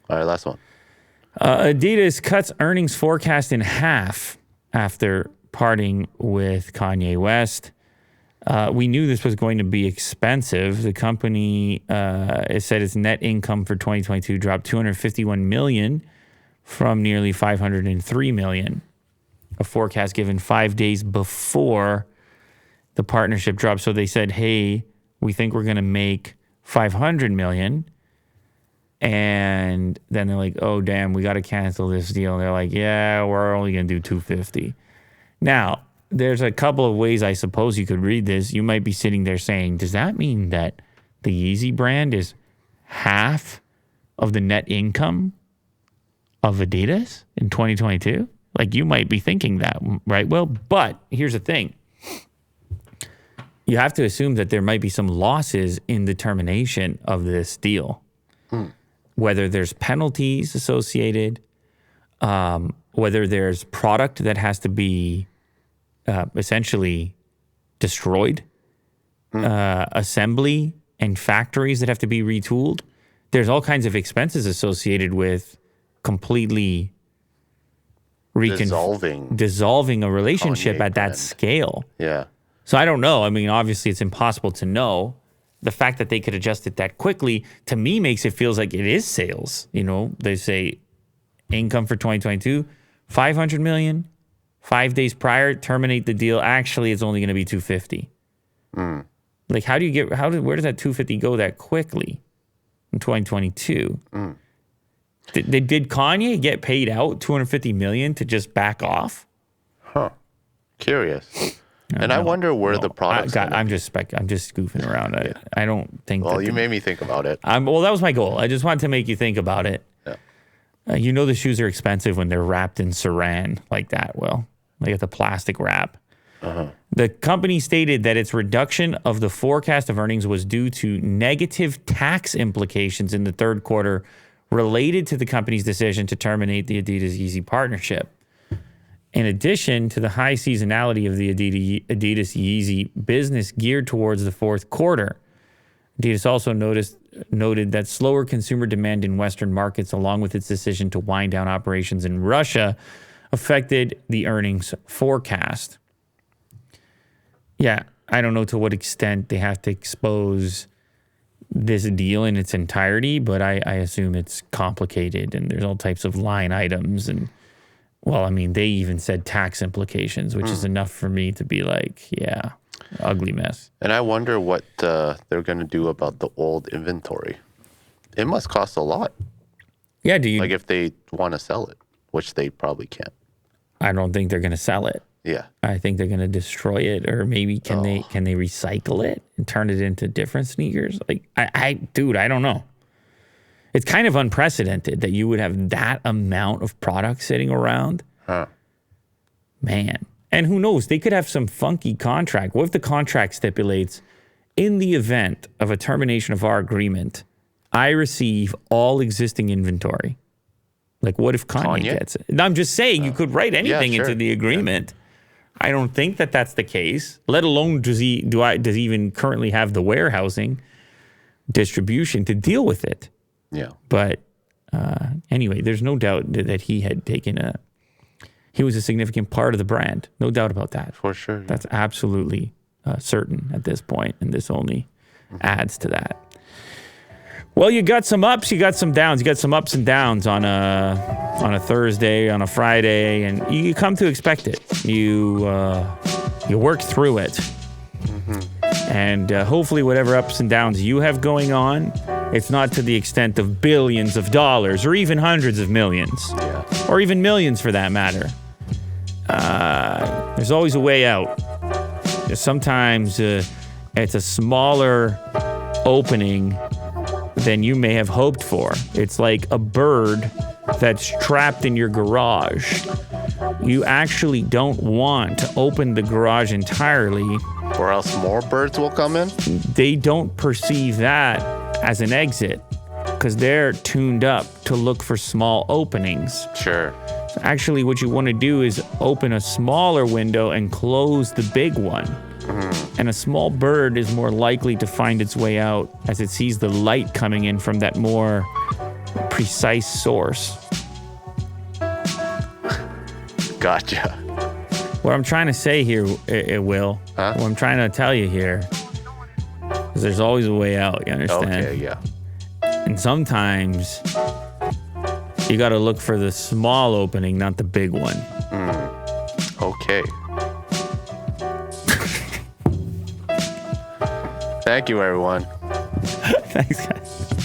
All right, last one. Adidas cuts earnings forecast in half after parting with Kanye West. We knew this was going to be expensive. The company it said its net income for 2022 dropped $251 million from nearly $503 million. A forecast given 5 days before the partnership dropped. So they said, hey, we think we're going to make $500 million. And then they're like, oh, damn, we got to cancel this deal. And they're like, yeah, we're only going to do $250. Now, there's a couple of ways I suppose you could read this. You might be sitting there saying, does that mean that the Yeezy brand is half of the net income of Adidas in 2022? Like, you might be thinking that, right? Well, but here's the thing. You have to assume that there might be some losses in the termination of this deal. Whether there's penalties associated, whether there's product that has to be essentially destroyed, assembly and factories that have to be retooled. There's all kinds of expenses associated with completely dissolving a relationship Kanye at that scale. Yeah. So I don't know. I mean, obviously it's impossible to know. The fact that they could adjust it that quickly, to me, makes it feels like it is sales. You know, they say income for 2022, $500 million. 5 days prior, terminate the deal. Actually, it's only going to be $250. Like, where does that $250 go that quickly in 2022? Did Kanye get paid out $250 million to just back off? Huh. Curious. I wonder where the products. I'm just goofing around. I don't think. Well, you made me think about it. Well, that was my goal. I just wanted to make you think about it. Yeah. You know the shoes are expensive when they're wrapped in saran like that. Well, they get the plastic wrap. The company stated that its reduction of the forecast of earnings was due to negative tax implications in the third quarter related to the company's decision to terminate the Adidas Yeezy partnership. In addition to the high seasonality of the Adidas Yeezy business geared towards the fourth quarter, Adidas also noted that slower consumer demand in Western markets, along with its decision to wind down operations in Russia, affected the earnings forecast. Yeah, I don't know to what extent they have to expose this deal in its entirety, but I assume it's complicated and there's all types of line items and, well, I mean, they even said tax implications, which is enough for me to be like, yeah, ugly mess. And I wonder what they're going to do about the old inventory. It must cost a lot. Yeah, like if they want to sell it, which they probably can't. I don't think they're going to sell it. Yeah. I think they're going to destroy it, or maybe can they recycle it and turn it into different sneakers? Like, dude, I don't know. It's kind of unprecedented that you would have that amount of product sitting around. Huh. Man. And who knows? They could have some funky contract. What if the contract stipulates, in the event of a termination of our agreement, I receive all existing inventory? Like, what if Kanye gets it? I'm just saying you could write anything into the agreement. I don't think that that's the case, let alone does he even currently have the warehousing distribution to deal with it. Yeah. But anyway, there's no doubt that he had he was a significant part of the brand. No doubt about that. For sure. Yeah. That's absolutely certain at this point, and this only adds to that. Well, you got some ups, you got some downs. You got some ups and downs on a Thursday, on a Friday, and you come to expect it. You work through it. And hopefully whatever ups and downs you have going on, it's not to the extent of billions of dollars or even hundreds of millions. Yeah. Or even millions for that matter. There's always a way out. Sometimes it's a smaller opening than you may have hoped for. It's like a bird that's trapped in your garage. You actually don't want to open the garage entirely, or else more birds will come in? They don't perceive that as an exit because they're tuned up to look for small openings. Sure. So actually, what you want to do is open a smaller window and close the big one. And a small bird is more likely to find its way out as it sees the light coming in from that more precise source. Gotcha. What I'm trying to say here, Will, Huh? what I'm trying to tell you here is there's always a way out, you understand? Okay, yeah. And sometimes you got to look for the small opening, not the big one. Okay. Thank you, everyone. Thanks, guys.